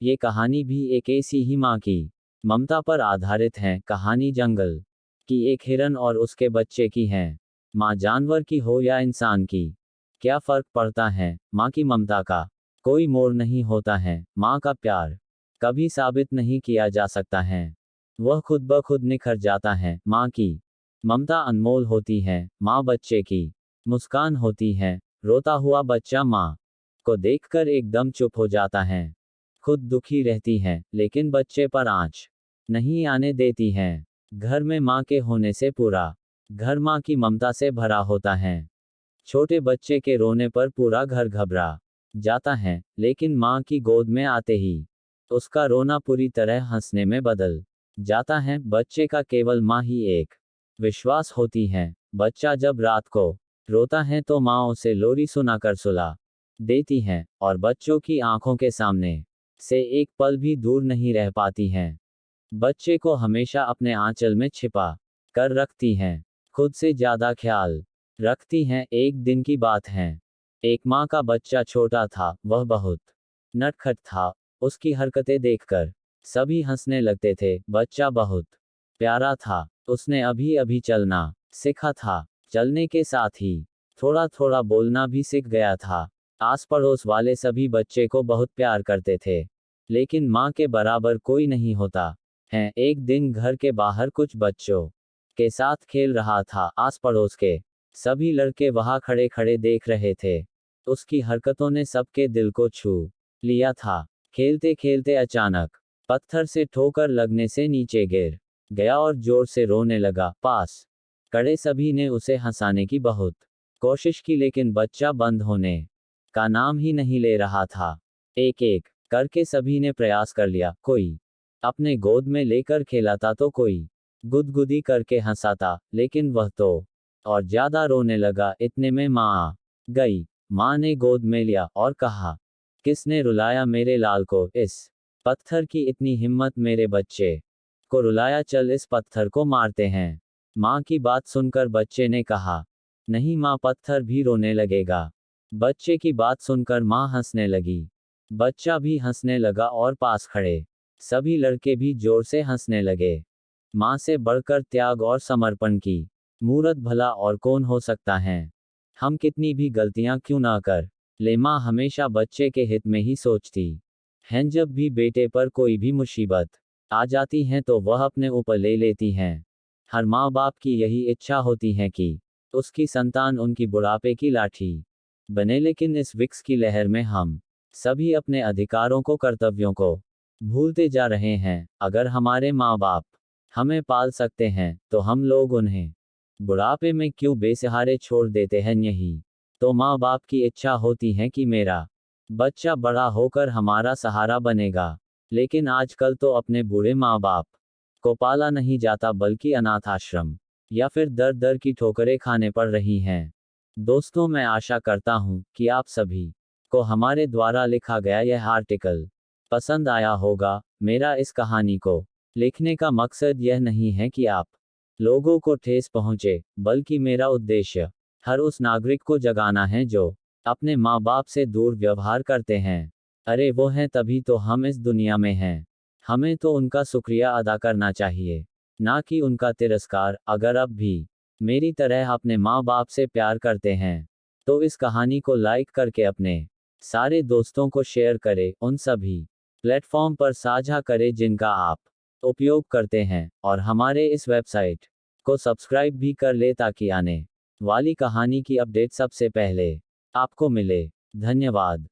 ये कहानी भी एक ऐसी ही माँ की ममता पर आधारित है। कहानी जंगल की एक हिरन और उसके बच्चे की है। माँ जानवर की हो या इंसान की, क्या फर्क पड़ता है, माँ की ममता का कोई मोड़ नहीं होता है। माँ का प्यार कभी साबित नहीं किया जा सकता है, वह खुद ब खुद निखर जाता है। माँ की ममता अनमोल होती है। माँ बच्चे की मुस्कान होती है। रोता हुआ बच्चा माँ को देखकर एकदम चुप हो जाता है। खुद दुखी रहती है, लेकिन बच्चे पर आंच नहीं आने देती है। घर में माँ के होने से पूरा घर माँ की ममता से भरा होता है। छोटे बच्चे के रोने पर पूरा घर घबरा जाता है, लेकिन माँ की गोद में आते ही उसका रोना पूरी तरह हंसने में बदल जाता है। बच्चे का केवल माँ ही एक विश्वास होती है। बच्चा जब रात को रोता है तो माँ उसे लोरी सुनाकर सुला देती है, और बच्चों की आंखों के सामने से एक पल भी दूर नहीं रह पाती हैं। बच्चे को हमेशा अपने आंचल में छिपा कर रखती हैं, खुद से ज्यादा ख्याल रखती हैं। एक दिन की बात है, एक माँ का बच्चा छोटा था, वह बहुत नटखट था। उसकी हरकतें देखकर सभी हंसने लगते थे। बच्चा बहुत प्यारा था, उसने अभी अभी चलना सीखा था। चलने के साथ ही थोड़ा थोड़ा बोलना भी सीख गया था। आस पड़ोस वाले सभी बच्चे को बहुत प्यार करते थे, लेकिन माँ के बराबर कोई नहीं होता है। एक दिन घर के बाहर कुछ बच्चों के साथ खेल रहा था। आस पड़ोस के सभी लड़के वहां खड़े खड़े देख रहे थे। उसकी हरकतों ने सबके दिल को छू लिया था। खेलते खेलते अचानक पत्थर से ठोकर लगने से नीचे गिर गया और जोर से रोने लगा। पास खड़े सभी ने उसे हंसाने की बहुत कोशिश की, लेकिन बच्चा बंद होने का नाम ही नहीं ले रहा था। एक एक करके सभी ने प्रयास कर लिया। कोई अपने गोद में लेकर खेलाता तो कोई गुदगुदी करके हंसाता, लेकिन वह तो और ज्यादा रोने लगा। इतने में माँ आ गई। माँ ने गोद में लिया और कहा, किसने रुलाया मेरे लाल को? इस पत्थर की इतनी हिम्मत, मेरे बच्चे को रुलाया, चल इस पत्थर को मारते हैं। माँ की बात सुनकर बच्चे ने कहा, नहीं माँ, पत्थर भी रोने लगेगा। बच्चे की बात सुनकर माँ हंसने लगी। बच्चा भी हंसने लगा और पास खड़े सभी लड़के भी जोर से हंसने लगे। माँ से बढ़कर त्याग और समर्पण की मूरत भला और कौन हो सकता है? हम कितनी भी गलतियां क्यों ना कर ले, माँ हमेशा बच्चे के हित में ही सोचती हैं। जब भी बेटे पर कोई भी मुसीबत आ जाती है तो वह अपने ऊपर ले लेती हैं। हर माँ बाप की यही इच्छा होती है कि उसकी संतान उनकी बुढ़ापे की लाठी बने, लेकिन इस विक्स की लहर में हम सभी अपने अधिकारों को, कर्तव्यों को भूलते जा रहे हैं। अगर हमारे माँ बाप हमें पाल सकते हैं, तो हम लोग उन्हें बुढ़ापे में क्यों बेसहारे छोड़ देते हैं? यही तो माँ बाप की इच्छा होती है कि मेरा बच्चा बड़ा होकर हमारा सहारा बनेगा। लेकिन आजकल तो अपने बूढ़े माँ बाप को पाला नहीं जाता, बल्कि अनाथ आश्रम या फिर दर दर की ठोकरें खाने पड़ रही हैं। दोस्तों, मैं आशा करता हूँ कि आप सभी को हमारे द्वारा लिखा गया यह आर्टिकल पसंद आया होगा। मेरा इस कहानी को लिखने का मकसद यह नहीं है कि आप लोगों को ठेस पहुंचे, बल्कि मेरा उद्देश्य हर उस नागरिक को जगाना है जो अपने माँ बाप से दूर व्यवहार करते हैं। अरे वो हैं तभी तो हम इस दुनिया में हैं। हमें तो उनका शुक्रिया अदा करना चाहिए, ना कि उनका तिरस्कार। अगर अब भी मेरी तरह अपने माँ बाप से प्यार करते हैं, तो इस कहानी को लाइक करके अपने सारे दोस्तों को शेयर करें, उन सभी प्लेटफॉर्म पर साझा करें जिनका आप उपयोग करते हैं, और हमारे इस वेबसाइट को सब्सक्राइब भी कर ले ताकि आने वाली कहानी की अपडेट सबसे पहले आपको मिले। धन्यवाद।